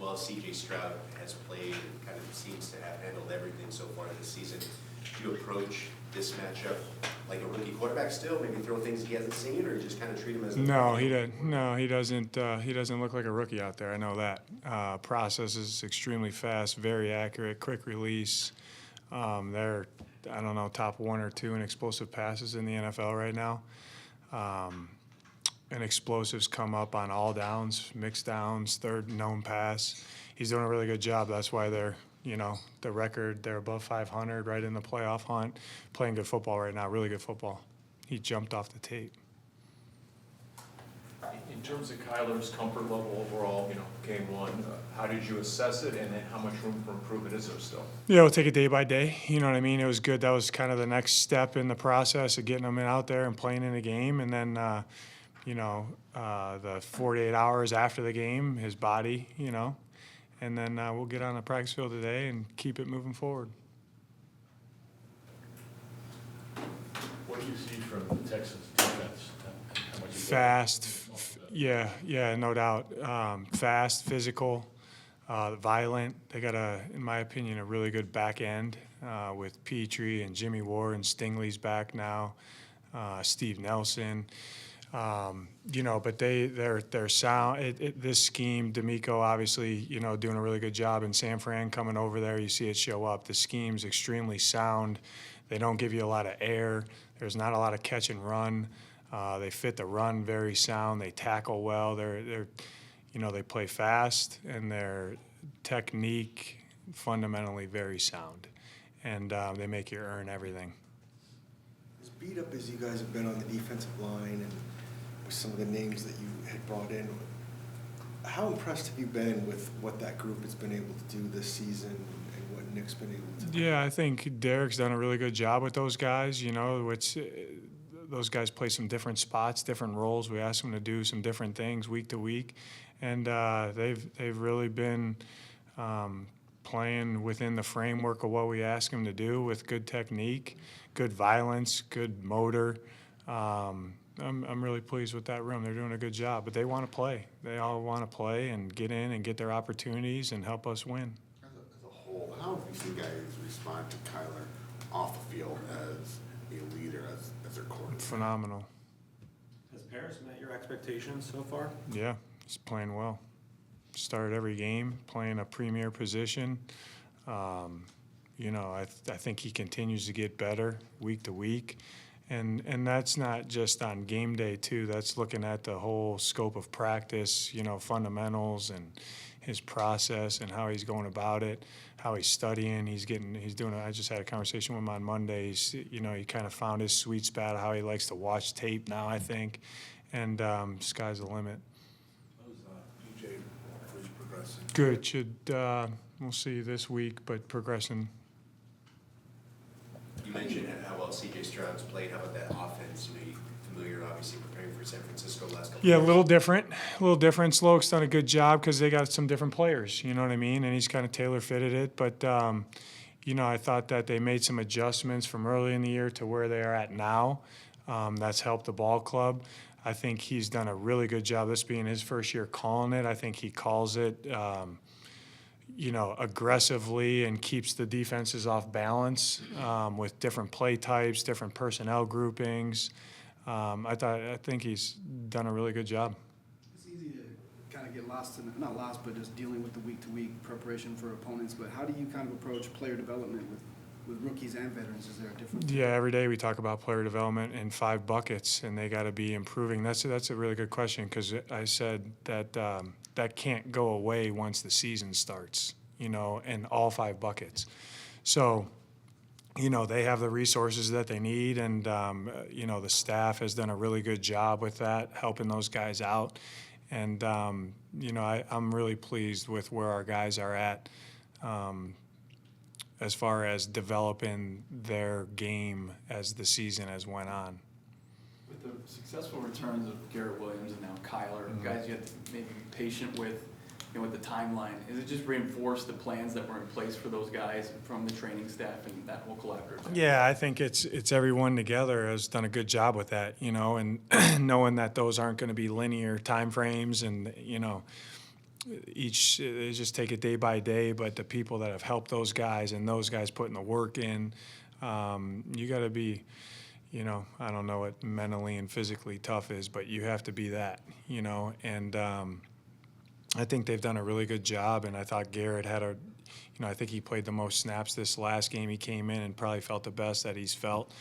well as CJ Stroud has played and kind of seems to have handled everything so far this season, do you approach this matchup like a rookie quarterback still? Maybe throw things he hasn't seen, or just kind of treat him as No, he doesn't. No, he doesn't. He doesn't look like a rookie out there. I know that. Processes extremely fast, very accurate, quick release. They're, I don't know, top 1 or 2 in explosive passes in the NFL right now. And explosives come up on all downs, mixed downs, third known pass. He's doing a really good job. That's why they're, the record, they're above 500, right in the playoff hunt, playing good football right now, really good football. He jumped off the tape. In terms of Kyler's comfort level overall, game one, how did you assess it, and then how much room for improvement is there still? Yeah, we'll take it day by day. You know what I mean? It was good. That was kind of the next step in the process of getting him out there and playing in the game. And then, the 48 hours after the game, his body, and then we'll get on the practice field today and keep it moving forward. What do you see from the Texans defense? How much Fast, yeah, no doubt. Fast, physical, violent. They got in my opinion, a really good back end with Petrie and Jimmy Ward, and Stingley's back now. Steve Nelson. But they're sound. This scheme, D'Amico obviously, doing a really good job, and San Fran coming over there, you see it show up. The scheme's extremely sound. They don't give you a lot of air. There's not a lot of catch and run. They fit the run very sound. They tackle well. They play fast, and their technique fundamentally very sound, and they make you earn everything. As beat up as you guys have been on the defensive line and with some of the names that you had brought in, how impressed have you been with what that group has been able to do this season and what Nick's been able to do? Yeah, I think Derek's done a really good job with those guys, which those guys play some different spots, different roles. We ask them to do some different things week to week, and they've really been playing within the framework of what we ask them to do with good technique, good violence, good motor. I'm really pleased with that room. They're doing a good job, but they want to play. They all want to play and get in and get their opportunities and help us win. As a whole, how have you seen guys respond to Kyler off the field as a leader, as their quarterback? Phenomenal. Has Paris met your expectations so far? Yeah, he's playing well. Started every game, playing a premier position. I think he continues to get better week to week. And that's not just on game day, too. That's looking at the whole scope of practice, fundamentals and his process and how he's going about it, how he's studying. I just had a conversation with him on Monday. He kind of found his sweet spot, how he likes to watch tape now, I think. And sky's the limit. How's DJ progressing? Good. We'll see this week, but progressing. You mentioned how well CJ Stroud's played. How about that offense? You're familiar, obviously, preparing for San Francisco last couple Yeah, years. a little different. Sloke's done a good job because they got some different players, you know what I mean? And he's kind of tailor-fitted it. But, I thought that they made some adjustments from early in the year to where they are at now. That's helped the ball club. I think he's done a really good job, this being his first year calling it. I think he calls it aggressively and keeps the defenses off balance with different play types, different personnel groupings. I think he's done a really good job. It's easy to kind of get lost not lost, but just dealing with the week-to-week preparation for opponents. But how do you kind of approach player development with rookies and veterans? Is there a difference? Yeah, every day we talk about player development in 5 buckets, and they got to be improving. That's a really good question, because I said that that can't go away once the season starts, in all 5 buckets. So, they have the resources that they need, and, the staff has done a really good job with that, helping those guys out. And, I'm really pleased with where our guys are at as far as developing their game as the season has went on. With the successful returns of Garrett Williams and now Kyler, guys you have to maybe be patient with, with the timeline. Is it just reinforce the plans that were in place for those guys from the training staff and that whole collaborative? Yeah, I think it's everyone together has done a good job with that, and knowing that those aren't going to be linear time frames, and they just take it day by day, but the people that have helped those guys and those guys putting the work in, you got to be, I don't know what mentally and physically tough is, but you have to be that, and I think they've done a really good job, and I thought Garrett had I think he played the most snaps this last game. He came in and probably felt the best that he's felt.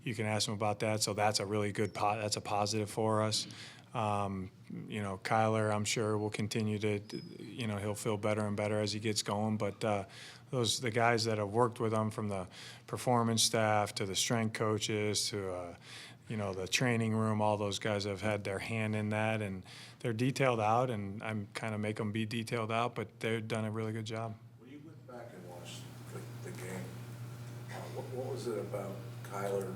You can ask him about that, so that's a really good that's a positive for us. Kyler, I'm sure will continue to, he'll feel better and better as he gets going. But the guys that have worked with him, from the performance staff to the strength coaches to, the training room, all those guys have had their hand in that, and they're detailed out, and I'm kind of make them be detailed out, but they've done a really good job. When you went back and watched the game, what was it about Kyler,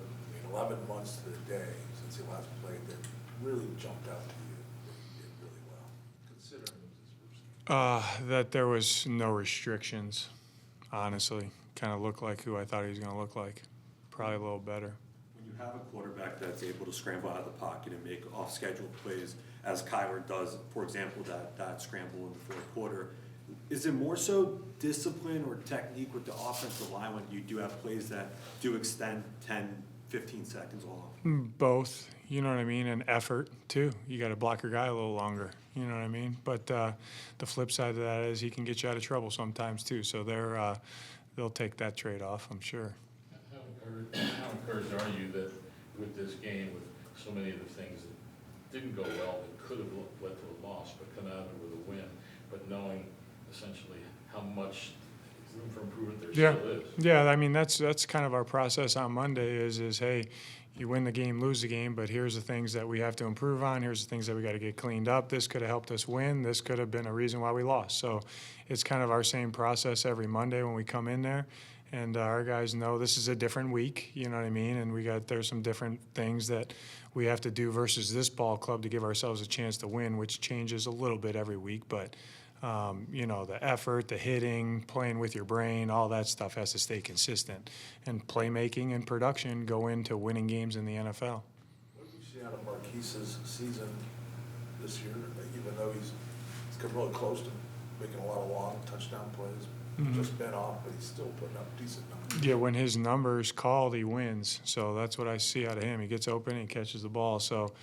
11 months to the day since he last played, that really jumped out to you that he did really well, considering it was his first game? That there was no restrictions, honestly. Kind of looked like who I thought he was going to look like. Probably a little better. When you have a quarterback that's able to scramble out of the pocket and make off-schedule plays, as Kyler does, for example, that scramble in the fourth quarter, is it more so discipline or technique with the offensive line when you do have plays that do extend 10, 15 seconds off? Both, you know what I mean, and effort too. You got to block your guy a little longer, you know what I mean. But the flip side of that is he can get you out of trouble sometimes too. So they'll take that trade-off, I'm sure. How encouraged are you that with this game, with so many of the things that didn't go well, that could have led to a loss, but come out of it with a win, but knowing essentially how much room for improvement there still is? Yeah, I mean, that's kind of our process on Monday is hey, you win the game, lose the game, but here's the things that we have to improve on. Here's the things that we got to get cleaned up. This could have helped us win. This could have been a reason why we lost. So it's kind of our same process every Monday when we come in there. And our guys know this is a different week, you know what I mean? And there's some different things that we have to do versus this ball club to give ourselves a chance to win, which changes a little bit every week. But, the effort, the hitting, playing with your brain, all that stuff has to stay consistent. And playmaking and production go into winning games in the NFL. What did you see out of Marquise's season this year, even though he's come really close to making a lot of long touchdown plays? Just been off, but he's still putting up decent numbers. Yeah, when his number's called, he wins. So that's what I see out of him. He gets open and he catches the ball. So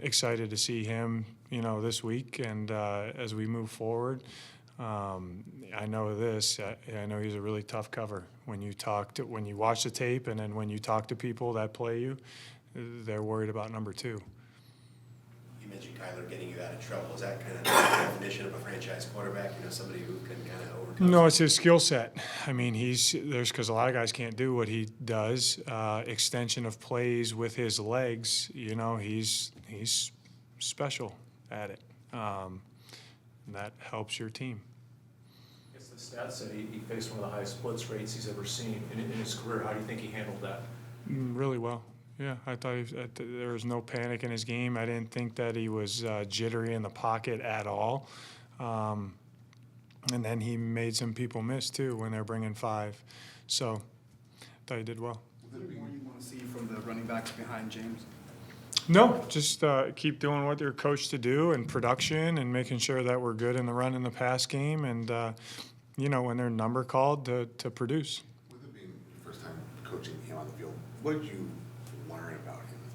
excited to see him, this week. And as we move forward, I know this. I know he's a really tough cover. When you watch the tape, and then when you talk to people that play you, they're worried about number two. You mentioned Kyler getting you out of trouble. Is that kind of the definition of a franchise quarterback? Somebody who can kind of overcome? No, it's his skill set. I mean, because a lot of guys can't do what he does. Extension of plays with his legs. He's special at it. And that helps your team. I guess the stats said he faced one of the highest blitz rates he's ever seen in his career. How do you think he handled that? Really well. Yeah, I thought there was no panic in his game. I didn't think that he was jittery in the pocket at all. And then he made some people miss, too, when they're bringing 5. So I thought he did well. What more you want to see from the running backs behind James? No, just keep doing what they're coached to do, and production, and making sure that we're good in the run and the pass game, and, when they're number called, to produce. With it being your first time coaching him on the field, what did you learn about him as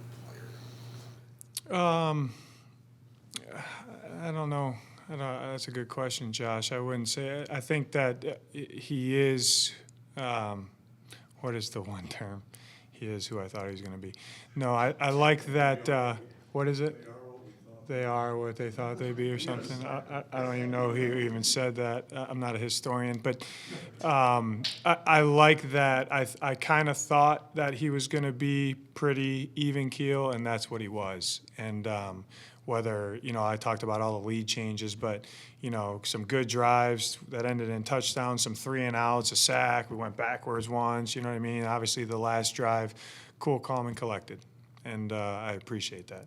a player? I don't know. That's a good question, Josh. I wouldn't say. I think that he is. What is the one term? He is who I thought he was going to be. No, I like that. What is it? They are what they thought they'd be, or something. I don't even know who even said that. I'm not a historian, but I like that. I kind of thought that he was going to be pretty even keel, and that's what he was. And whether, I talked about all the lead changes, but, some good drives that ended in touchdowns, some 3-and-outs, a sack. We went backwards once, you know what I mean? Obviously, the last drive, cool, calm, and collected. And I appreciate that.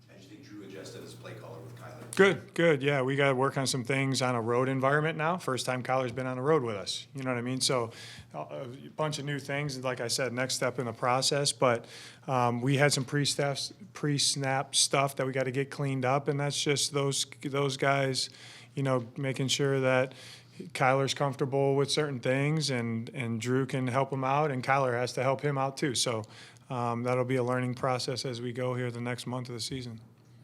How do you think Drew adjusted as play caller with Kyler? Good. Yeah, we got to work on some things on a road environment now. First time Kyler's been on the road with us. You know what I mean? So a bunch of new things. Like I said, next step in the process. But we had some pre-snap stuff that we got to get cleaned up, and that's just those guys, making sure that Kyler's comfortable with certain things and Drew can help him out and Kyler has to help him out too. So that'll be a learning process as we go here the next month of the season.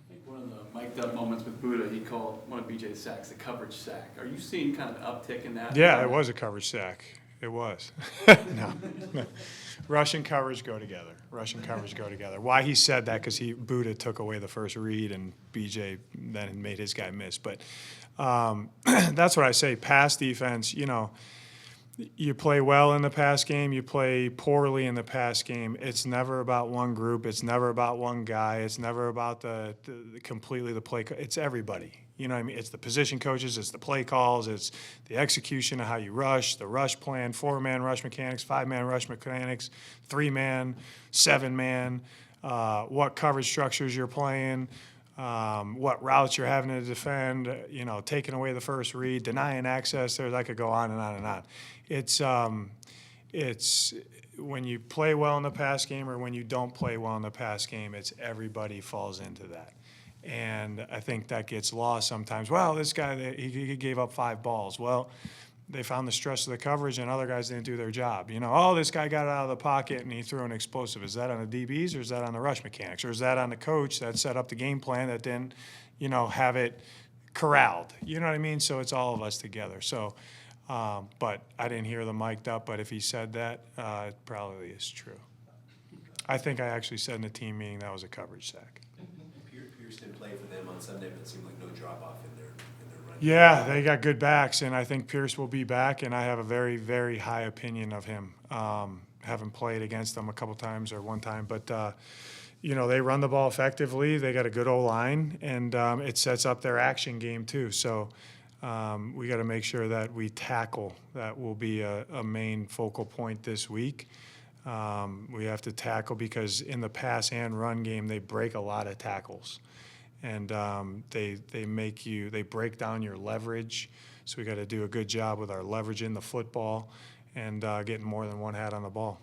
I think one of the mic'd up moments with Buddha, he called one of BJ's sacks a coverage sack. Are you seeing kind of an uptick in that? Yeah, it was a coverage sack. It was. No. Rush and coverage go together. Rush and coverage go together. Why he said that, because Buddha took away the first read and BJ then made his guy miss. But that's what I say. Pass defense, you play well in the pass game, you play poorly in the pass game. It's never about one group. It's never about one guy. It's never about the completely the play. It's everybody. You know what I mean? It's the position coaches. It's the play calls. It's the execution of how you rush, the rush plan, 4-man rush mechanics, 5-man rush mechanics, 3-man, 7-man, what coverage structures you're playing, what routes you're having to defend, taking away the first read, denying access. I could go on and on and on. It's when you play well in the pass game or when you don't play well in the pass game, it's everybody falls into that. And I think that gets lost sometimes. Well, this guy, he gave up 5 balls. Well, they found the stress of the coverage and other guys didn't do their job. This guy got out of the pocket and he threw an explosive. Is that on the DBs or is that on the rush mechanics? Or is that on the coach that set up the game plan that didn't, have it corralled? You know what I mean? So it's all of us together. So, but I didn't hear the mic'd up, but if he said that, it probably is true. I think I actually said in the team meeting that was a coverage sack. Pierce didn't play for them on Sunday, but it seemed like no drop-off in their run. Yeah, they got good backs, and I think Pierce will be back, and I have a very, very high opinion of him. Haven't played against them a couple times or one time, but, they run the ball effectively. They got a good O-line, and it sets up their action game too. So we got to make sure that we tackle. That will be a main focal point this week. We have to tackle because in the pass and run game, they break a lot of tackles. And they break down your leverage. So we got to do a good job with our leverage in the football and getting more than one hat on the ball.